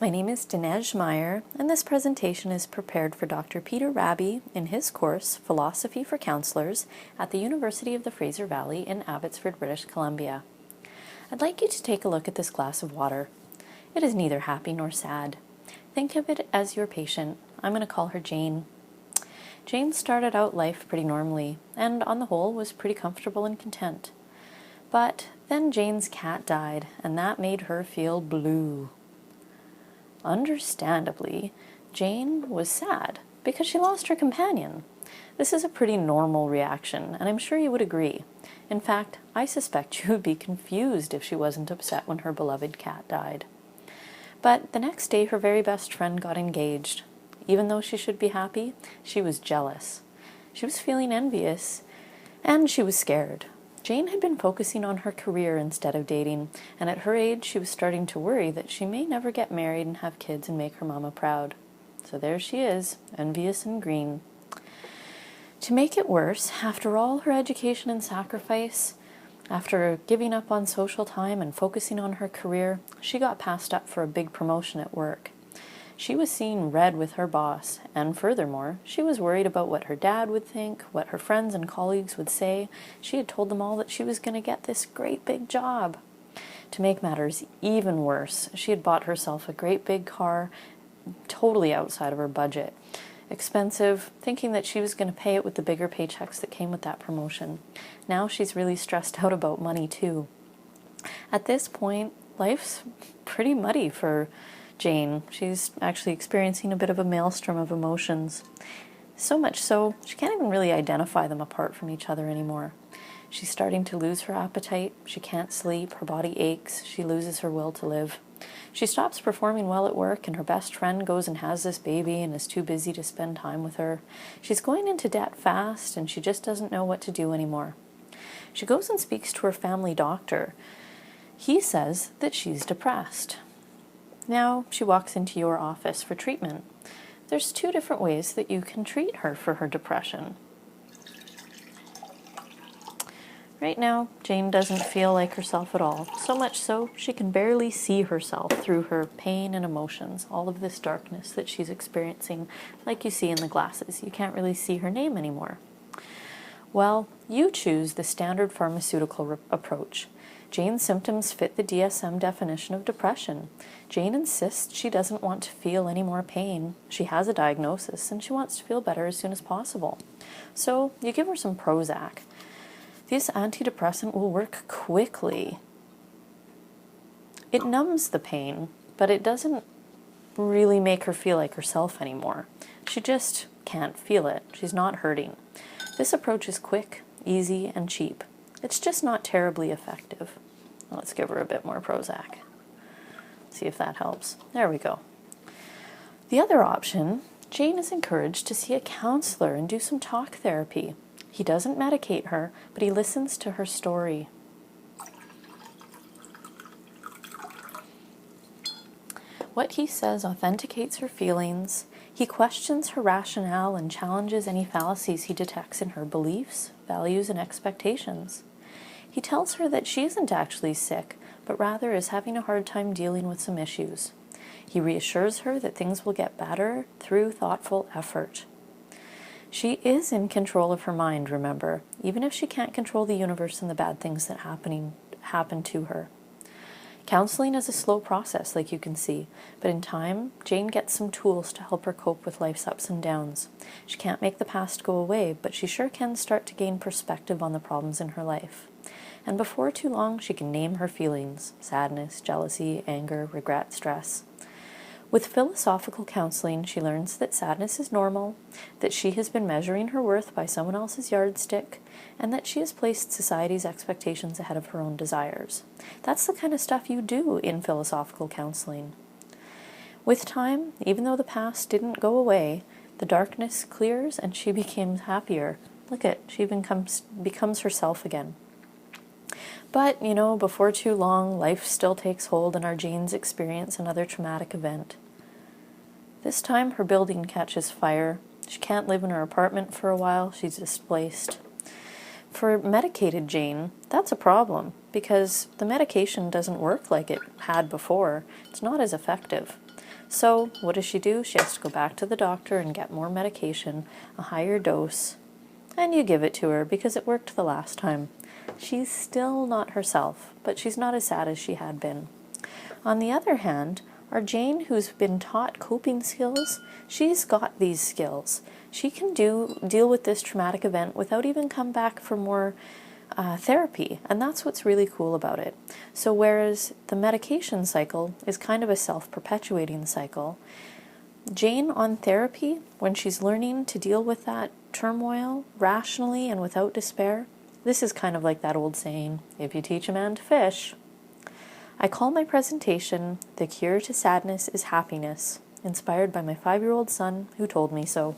My name is Desneige Meyer, and this presentation is prepared for Dr. Peter Raby in his course, Philosophy for Counselors, at the University of the Fraser Valley in Abbotsford, British Columbia. I'd like you to take a look at this glass of water. It is neither happy nor sad. Think of it as your patient. I'm going to call her Jane. Jane started out life pretty normally, and on the whole was pretty comfortable and content. But then Jane's cat died, and that made her feel blue. Understandably, Jane was sad because she lost her companion. This is a pretty normal reaction, and I'm sure you would agree. In fact, I suspect you would be confused if she wasn't upset when her beloved cat died. But the next day, her very best friend got engaged. Even though she should be happy, she was jealous. She was feeling envious, and she was scared. Jane had been focusing on her career instead of dating, and at her age she was starting to worry that she may never get married and have kids and make her mama proud. So there she is, envious and green. To make it worse, after all her education and sacrifice, after giving up on social time and focusing on her career, she got passed up for a big promotion at work. She was seeing red with her boss, and furthermore, she was worried about what her dad would think, what her friends and colleagues would say. She had told them all that she was going to get this great big job. To make matters even worse, she had bought herself a great big car, totally outside of her budget. Expensive, thinking that she was going to pay it with the bigger paychecks that came with that promotion. Now she's really stressed out about money too. At this point, life's pretty muddy for Jane. She's actually experiencing a bit of a maelstrom of emotions. So much so, she can't even really identify them apart from each other anymore. She's starting to lose her appetite. She can't sleep. Her body aches. She loses her will to live. She stops performing well at work, and her best friend goes and has this baby and is too busy to spend time with her. She's going into debt fast, and she just doesn't know what to do anymore. She goes and speaks to her family doctor. He says that she's depressed. Now she walks into your office for treatment. There's two different ways that you can treat her for her depression. Right now, Jane doesn't feel like herself at all, so much so she can barely see herself through her pain and emotions, all of this darkness that she's experiencing, like you see in the glasses. You can't really see her name anymore. Well, you choose the standard pharmaceutical approach. Jane's symptoms fit the DSM definition of depression. Jane insists she doesn't want to feel any more pain. She has a diagnosis and she wants to feel better as soon as possible. So you give her some Prozac. This antidepressant will work quickly. It numbs the pain, but it doesn't really make her feel like herself anymore. She just can't feel it. She's not hurting. This approach is quick, easy, and cheap. It's just not terribly effective. Let's give her a bit more Prozac. See if that helps. There we go. The other option, Jane is encouraged to see a counselor and do some talk therapy. He doesn't medicate her, but he listens to her story. What he says authenticates her feelings. He questions her rationale and challenges any fallacies he detects in her beliefs, values, and expectations. He tells her that she isn't actually sick, but rather is having a hard time dealing with some issues. He reassures her that things will get better through thoughtful effort. She is in control of her mind, remember, even if she can't control the universe and the bad things that happen to her. Counseling is a slow process, like you can see, but in time, Jane gets some tools to help her cope with life's ups and downs. She can't make the past go away, but she sure can start to gain perspective on the problems in her life. And before too long, she can name her feelings: sadness, jealousy, anger, regret, stress. With philosophical counseling, she learns that sadness is normal, that she has been measuring her worth by someone else's yardstick, and that she has placed society's expectations ahead of her own desires. That's the kind of stuff you do in philosophical counseling. With time, even though the past didn't go away, the darkness clears and she becomes happier. Look at, she becomes herself again. But, before too long, life still takes hold and our Janes experience another traumatic event. This time, her building catches fire. She can't live in her apartment for a while. She's displaced. For medicated Jane, that's a problem because the medication doesn't work like it had before. It's not as effective. So what does she do? She has to go back to the doctor and get more medication, a higher dose, and you give it to her because it worked the last time. She's still not herself, but she's not as sad as she had been. On the other hand, our Jane, who's been taught coping skills, she's got these skills. She can deal with this traumatic event without even come back for more therapy, and that's what's really cool about it. So whereas the medication cycle is kind of a self-perpetuating cycle, Jane on therapy, when she's learning to deal with that turmoil rationally and without despair, this is kind of like that old saying, if you teach a man to fish. I call my presentation, "The Cure to Sadness is Happiness," inspired by my 5-year-old son who told me so.